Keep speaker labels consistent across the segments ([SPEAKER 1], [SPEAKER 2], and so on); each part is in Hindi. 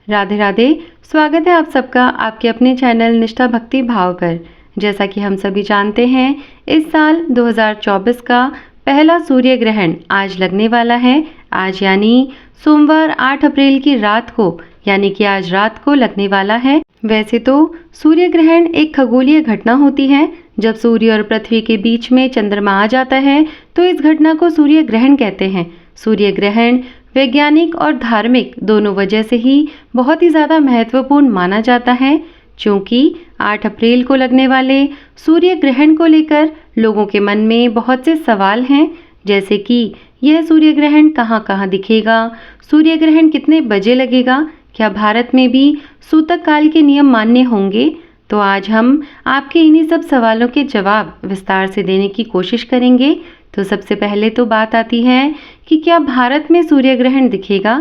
[SPEAKER 1] राधे राधे। स्वागत है आप सबका आपके अपने चैनल निष्ठा भक्ति भाव पर। जैसा कि हम सभी जानते हैं, इस साल 2024 का पहला सूर्य ग्रहण आज लगने वाला है। आज यानी सोमवार 8 अप्रैल की रात को, यानी कि आज रात को लगने वाला है। वैसे तो सूर्य ग्रहण एक खगोलीय घटना होती है। जब सूर्य और पृथ्वी के बीच में चंद्रमा आ जाता है तो इस घटना को सूर्य ग्रहण कहते हैं। सूर्य ग्रहण वैज्ञानिक और धार्मिक दोनों वजह से ही बहुत ही ज़्यादा महत्वपूर्ण माना जाता है, क्योंकि 8 अप्रैल को लगने वाले सूर्य ग्रहण को लेकर लोगों के मन में बहुत से सवाल हैं, जैसे कि यह सूर्य ग्रहण कहाँ दिखेगा, सूर्य ग्रहण कितने बजे लगेगा, क्या भारत में भी सूतक काल के नियम मान्य होंगे। तो आज हम आपके इन्हीं सब सवालों के जवाब विस्तार से देने की कोशिश करेंगे। तो सबसे पहले तो बात आती है कि क्या भारत में सूर्य ग्रहण दिखेगा।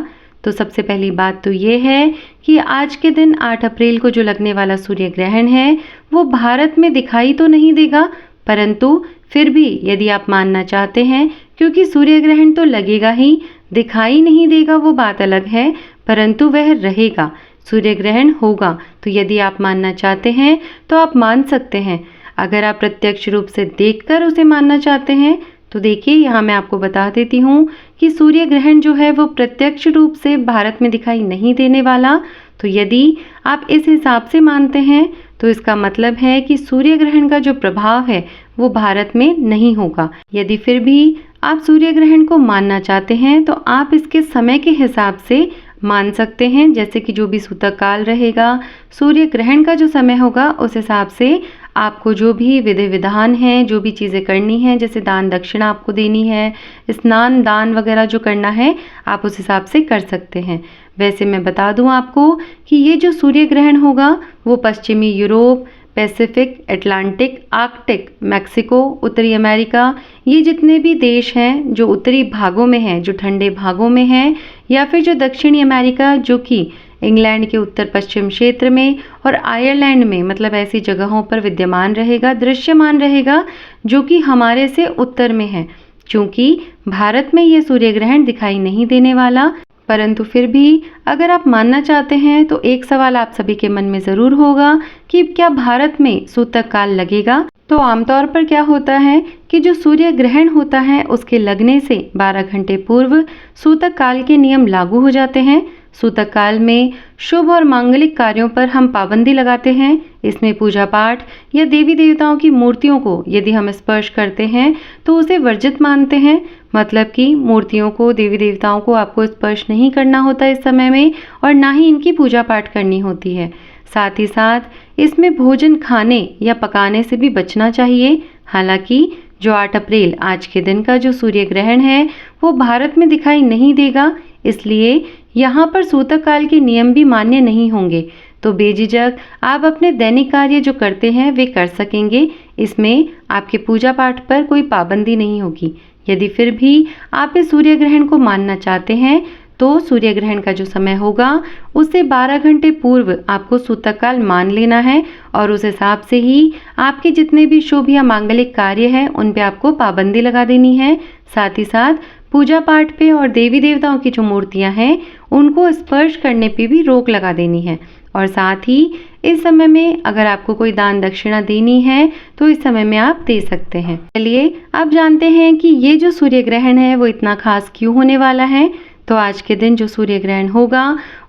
[SPEAKER 1] तो सबसे पहली बात तो ये है कि आज के दिन 8 अप्रैल को जो लगने वाला सूर्य ग्रहण है वो भारत में दिखाई तो नहीं देगा, परंतु फिर भी यदि आप मानना चाहते हैं, क्योंकि सूर्य ग्रहण तो लगेगा ही, दिखाई नहीं देगा वो बात अलग है, परंतु वह रहेगा, सूर्य ग्रहण होगा। तो यदि आप मानना चाहते हैं तो आप मान सकते हैं। अगर आप प्रत्यक्ष रूप से देखकर उसे मानना चाहते हैं तो देखिए, यहाँ मैं आपको बता देती हूँ कि सूर्य ग्रहण जो है वो प्रत्यक्ष रूप से भारत में दिखाई नहीं देने वाला। तो यदि आप इस हिसाब से मानते हैं तो इसका मतलब है कि सूर्य ग्रहण का जो प्रभाव है वो भारत में नहीं होगा। यदि फिर भी आप सूर्य ग्रहण को मानना चाहते हैं तो आप इसके समय के हिसाब से मान सकते हैं, जैसे कि जो भी सूतक काल रहेगा, सूर्य ग्रहण का जो समय होगा, उस हिसाब से आपको जो भी विधि विधान है, जो भी चीज़ें करनी है, जैसे दान दक्षिणा आपको देनी है, स्नान दान वगैरह जो करना है, आप उस हिसाब से कर सकते हैं। वैसे मैं बता दूं आपको कि ये जो सूर्य ग्रहण होगा वो पश्चिमी Europe, Pacific, Atlantic, Arctic, Mexico, उत्तरी अमेरिका, ये जितने भी देश हैं जो उत्तरी भागों में हैं, जो ठंडे भागों में हैं, या फिर जो दक्षिणी अमेरिका जो कि इंग्लैंड के उत्तर पश्चिम क्षेत्र में और आयरलैंड में, मतलब ऐसी जगहों पर विद्यमान रहेगा, दृश्यमान रहेगा, जो कि हमारे से उत्तर में है। क्योंकि भारत में ये सूर्य ग्रहण दिखाई नहीं देने वाला, परंतु फिर भी अगर आप मानना चाहते हैं तो एक सवाल आप सभी के मन में ज़रूर होगा कि क्या भारत में सूतक काल लगेगा। तो आमतौर पर क्या होता है कि जो सूर्य ग्रहण होता है उसके लगने से 12 घंटे पूर्व सूतक काल के नियम लागू हो जाते हैं। सूतक काल में शुभ और मांगलिक कार्यों पर हम पाबंदी लगाते हैं। इसमें पूजा पाठ या देवी देवताओं की मूर्तियों को यदि हम स्पर्श करते हैं तो उसे वर्जित मानते हैं। मतलब कि मूर्तियों को, देवी देवताओं को आपको स्पर्श नहीं करना होता इस समय में, और ना ही इनकी पूजा पाठ करनी होती है। साथ ही साथ इसमें भोजन खाने या पकाने से भी बचना चाहिए। हालांकि जो 8 अप्रैल आज के दिन का जो सूर्य ग्रहण है वो भारत में दिखाई नहीं देगा, इसलिए यहाँ पर सूतक काल के नियम भी मान्य नहीं होंगे। तो बेझिझक आप अपने दैनिक कार्य जो करते हैं वे कर सकेंगे। इसमें आपके पूजा पाठ पर कोई पाबंदी नहीं होगी। यदि फिर भी आप इस सूर्य ग्रहण को मानना चाहते हैं तो सूर्य ग्रहण का जो समय होगा उससे 12 घंटे पूर्व आपको सूतक काल मान लेना है, और उस हिसाब से ही आपके जितने भी शुभ या मांगलिक कार्य हैं उन पे आपको पाबंदी लगा देनी है। साथ ही साथ पूजा पाठ पे और देवी देवताओं की जो मूर्तियां हैं उनको स्पर्श करने पे भी रोक लगा देनी है। और साथ ही इस समय में अगर आपको कोई दान दक्षिणा देनी है तो इस समय में आप दे सकते हैं। चलिए अब जानते हैं कि ये जो सूर्य ग्रहण है वो इतना खास क्यों होने वाला है। तो आज के दिन जो सूर्य ग्रहण होगा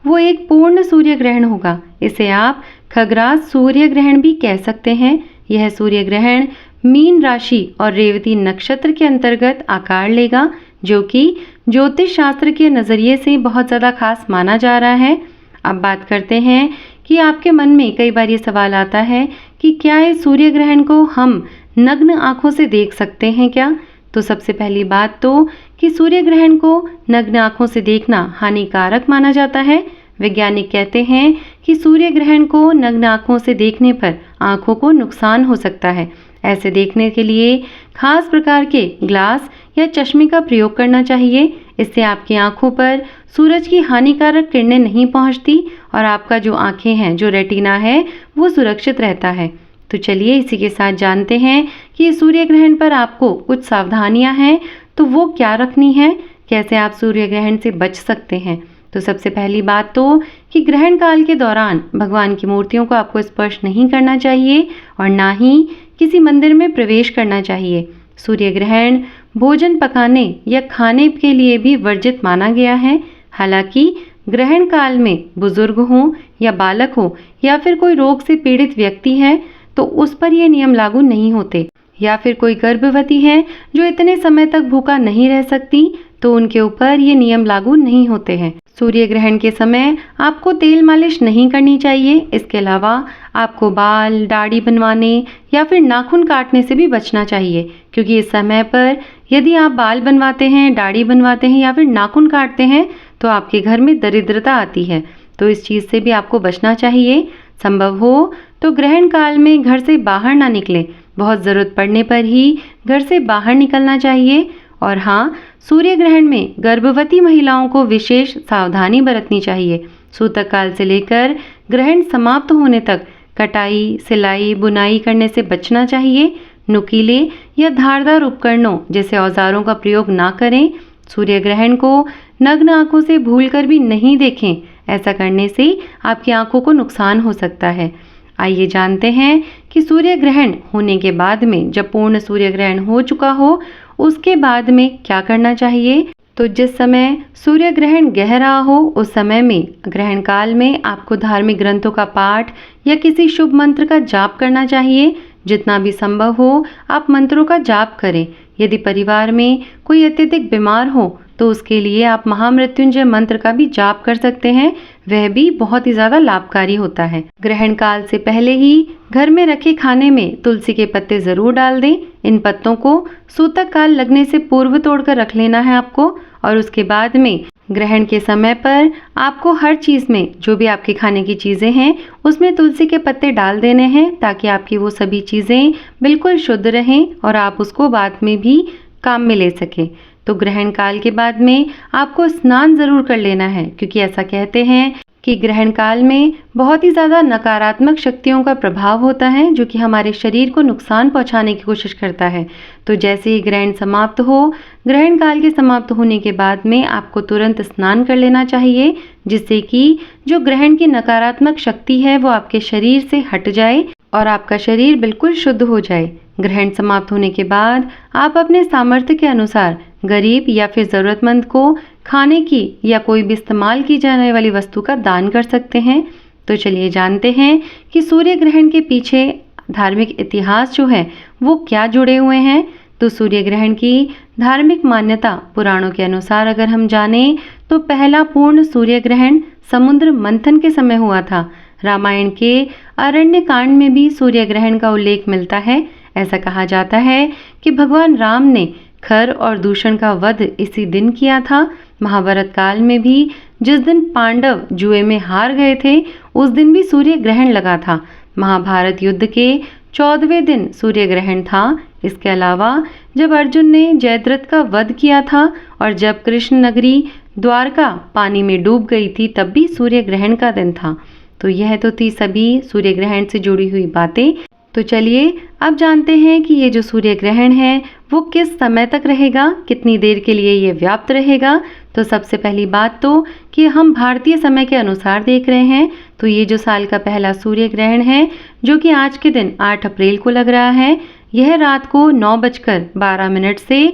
[SPEAKER 1] वो एक पूर्ण सूर्य ग्रहण होगा। इसे आप खग्रास सूर्य ग्रहण भी कह सकते हैं। यह सूर्य ग्रहण मीन राशि और रेवती नक्षत्र के अंतर्गत आकार लेगा, जो कि ज्योतिष शास्त्र के नज़रिए से बहुत ज़्यादा खास माना जा रहा है। अब बात करते हैं कि आपके मन में कई बार ये सवाल आता है कि क्या इस सूर्य ग्रहण को हम नग्न आंखों से देख सकते हैं क्या। तो सबसे पहली बात तो कि सूर्य ग्रहण को नग्न आंखों से देखना हानिकारक माना जाता है। वैज्ञानिक कहते हैं कि सूर्य ग्रहण को नग्न आंखों से देखने पर आंखों को नुकसान हो सकता है। ऐसे देखने के लिए खास प्रकार के ग्लास या चश्मे का प्रयोग करना चाहिए। इससे आपकी आंखों पर सूरज की हानिकारक किरणें नहीं पहुंचती और आपका जो आंखें हैं, जो रेटिना है, वो सुरक्षित रहता है। तो चलिए इसी के साथ जानते हैं कि सूर्य ग्रहण पर आपको कुछ सावधानियां हैं, तो वो क्या रखनी है, कैसे आप सूर्य ग्रहण से बच सकते हैं। तो सबसे पहली बात तो कि ग्रहण काल के दौरान भगवान की मूर्तियों को आपको स्पर्श नहीं करना चाहिए और ना ही किसी मंदिर में प्रवेश करना चाहिए। सूर्य ग्रहण भोजन पकाने या खाने के लिए भी वर्जित माना गया है। हालांकि ग्रहण काल में बुजुर्ग हों या बालक हो या फिर कोई रोग से पीड़ित व्यक्ति है तो उस पर ये नियम लागू नहीं होते, या फिर कोई गर्भवती है जो इतने समय तक भूखा नहीं रह सकती तो उनके ऊपर ये नियम लागू नहीं होते हैं। सूर्य ग्रहण के समय आपको तेल मालिश नहीं करनी चाहिए। इसके अलावा आपको बाल, दाढ़ी बनवाने या फिर नाखून काटने से भी बचना चाहिए, क्योंकि इस समय पर यदि आप बाल बनवाते हैं, दाढ़ी बनवाते हैं या फिर नाखून काटते हैं तो आपके घर में दरिद्रता आती है। तो इस चीज़ से भी आपको बचना चाहिए। संभव हो तो ग्रहण काल में घर से बाहर ना निकलें। बहुत ज़रूरत पड़ने पर ही घर से बाहर निकलना चाहिए। और हाँ, सूर्य ग्रहण में गर्भवती महिलाओं को विशेष सावधानी बरतनी चाहिए। सूतक काल से लेकर ग्रहण समाप्त होने तक कटाई, सिलाई, बुनाई करने से बचना चाहिए। नुकीले या धारदार उपकरणों जैसे औजारों का प्रयोग ना करें। सूर्य ग्रहण को नग्न आंखों से भूलकर भी नहीं देखें। ऐसा करने से आपकी आंखों को नुकसान हो सकता है। आइए जानते हैं कि सूर्य ग्रहण होने के बाद में, जब पूर्ण सूर्य ग्रहण हो चुका हो, उसके बाद में क्या करना चाहिए। तो जिस समय सूर्य ग्रहण गहरा हो उस समय में, ग्रहण काल में आपको धार्मिक ग्रंथों का पाठ या किसी शुभ मंत्र का जाप करना चाहिए। जितना भी संभव हो आप मंत्रों का जाप करें। यदि परिवार में कोई अत्यधिक बीमार हो तो उसके लिए आप महामृत्युंजय मंत्र का भी जाप कर सकते हैं। वह भी बहुत ही ज़्यादा लाभकारी होता है। ग्रहण काल से पहले ही घर में रखे खाने में तुलसी के पत्ते ज़रूर डाल दें। इन पत्तों को सूतक काल लगने से पूर्व तोड़कर रख लेना है आपको, और उसके बाद में ग्रहण के समय पर आपको हर चीज़ में, जो भी आपके खाने की चीज़ें हैं उसमें तुलसी के पत्ते डाल देने हैं, ताकि आपकी वो सभी चीज़ें बिल्कुल शुद्ध रहें और आप उसको बाद में भी काम में ले सकें। तो ग्रहण काल के बाद में आपको स्नान ज़रूर कर लेना है, क्योंकि ऐसा कहते हैं कि ग्रहण काल में बहुत ही ज़्यादा नकारात्मक शक्तियों का प्रभाव होता है, जो कि हमारे शरीर को नुकसान पहुंचाने की कोशिश करता है। तो जैसे ही ग्रहण समाप्त हो, ग्रहण काल के समाप्त होने के बाद में आपको तुरंत स्नान कर लेना चाहिए, जिससे कि जो ग्रहण की नकारात्मक शक्ति है वो आपके शरीर से हट जाए और आपका शरीर बिल्कुल शुद्ध हो जाए। ग्रहण समाप्त होने के बाद आप अपने सामर्थ्य के अनुसार गरीब या फिर ज़रूरतमंद को खाने की या कोई भी इस्तेमाल की जाने वाली वस्तु का दान कर सकते हैं। तो चलिए जानते हैं कि सूर्य ग्रहण के पीछे धार्मिक इतिहास जो है वो क्या जुड़े हुए हैं। तो सूर्य ग्रहण की धार्मिक मान्यता पुराणों के अनुसार अगर हम जानें तो पहला पूर्ण सूर्य ग्रहण समुद्र मंथन के समय हुआ था। रामायण के अरण्य कांड में भी सूर्य ग्रहण का उल्लेख मिलता है। ऐसा कहा जाता है कि भगवान राम ने खर और दूषण का वध इसी दिन किया था। महाभारत काल में भी जिस दिन पांडव जुए में हार गए थे उस दिन भी सूर्य ग्रहण लगा था। महाभारत युद्ध के 14वें दिन सूर्य ग्रहण था। इसके अलावा जब अर्जुन ने जयद्रथ का वध किया था और जब कृष्ण नगरी द्वारका पानी में डूब गई थी तब भी सूर्य ग्रहण का दिन था। तो यह तो थी सभी सूर्य ग्रहण से जुड़ी हुई बातें। तो चलिए अब जानते हैं कि ये जो सूर्य ग्रहण है वो किस समय तक रहेगा, कितनी देर के लिए ये व्याप्त रहेगा। तो सबसे पहली बात तो कि हम भारतीय समय के अनुसार देख रहे हैं, तो ये जो साल का पहला सूर्य ग्रहण है जो कि आज के दिन 8 अप्रैल को लग रहा है, यह रात को 9:12 से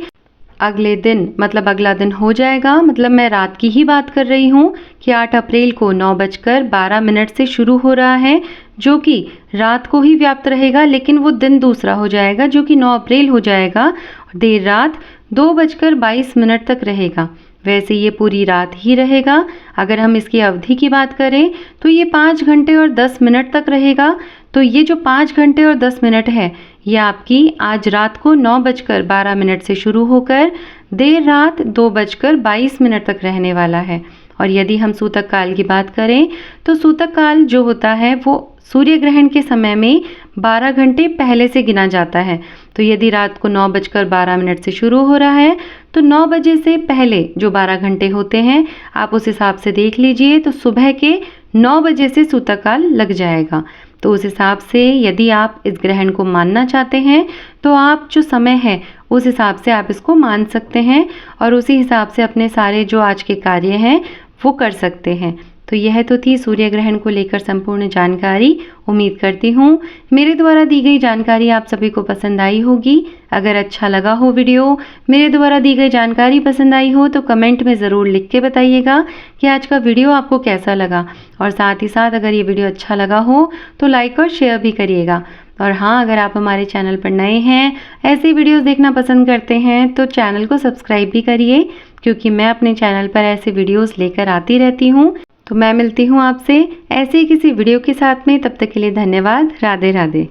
[SPEAKER 1] अगले दिन मतलब अगला दिन हो जाएगा। मतलब मैं रात की ही बात कर रही हूँ कि 8 अप्रैल को 9:12 से शुरू हो रहा है, जो कि रात को ही व्याप्त रहेगा, लेकिन वो दिन दूसरा हो जाएगा जो कि 9 अप्रैल हो जाएगा और देर रात 2:22 तक रहेगा। वैसे ये पूरी रात ही रहेगा। अगर हम इसकी अवधि की बात करें तो ये 5 घंटे और 10 मिनट तक रहेगा। तो ये जो 5 घंटे और 10 मिनट है ये आपकी आज रात को 9:12 से शुरू होकर देर रात 2:22 तक रहने वाला है। और यदि हम सूतक काल की बात करें तो सूतक काल जो होता है वो सूर्य ग्रहण के समय में 12 घंटे पहले से गिना जाता है। तो यदि रात को 9:12 से शुरू हो रहा है तो 9 बजे से पहले जो 12 घंटे होते हैं आप उस हिसाब से देख लीजिए, तो सुबह के 9 बजे से सूतक काल लग जाएगा। तो उस हिसाब से यदि आप इस ग्रहण को मानना चाहते हैं तो आप जो समय है उस हिसाब से आप इसको मान सकते हैं और उसी हिसाब से अपने सारे जो आज के कार्य हैं वो कर सकते हैं। तो यह तो थी सूर्य ग्रहण को लेकर संपूर्ण जानकारी। उम्मीद करती हूँ मेरे द्वारा दी गई जानकारी आप सभी को पसंद आई होगी। अगर अच्छा लगा हो वीडियो, मेरे द्वारा दी गई जानकारी पसंद आई हो तो कमेंट में ज़रूर लिख के बताइएगा कि आज का वीडियो आपको कैसा लगा। और साथ ही साथ अगर ये वीडियो अच्छा लगा हो तो लाइक और शेयर भी करिएगा। और हाँ, अगर आप हमारे चैनल पर नए हैं, ऐसी वीडियोस देखना पसंद करते हैं तो चैनल को सब्सक्राइब भी करिए, क्योंकि मैं अपने चैनल पर ऐसे वीडियोस लेकर आती रहती हूँ। तो मैं मिलती हूँ आपसे ऐसे ही किसी वीडियो के साथ में। तब तक के लिए धन्यवाद। राधे राधे।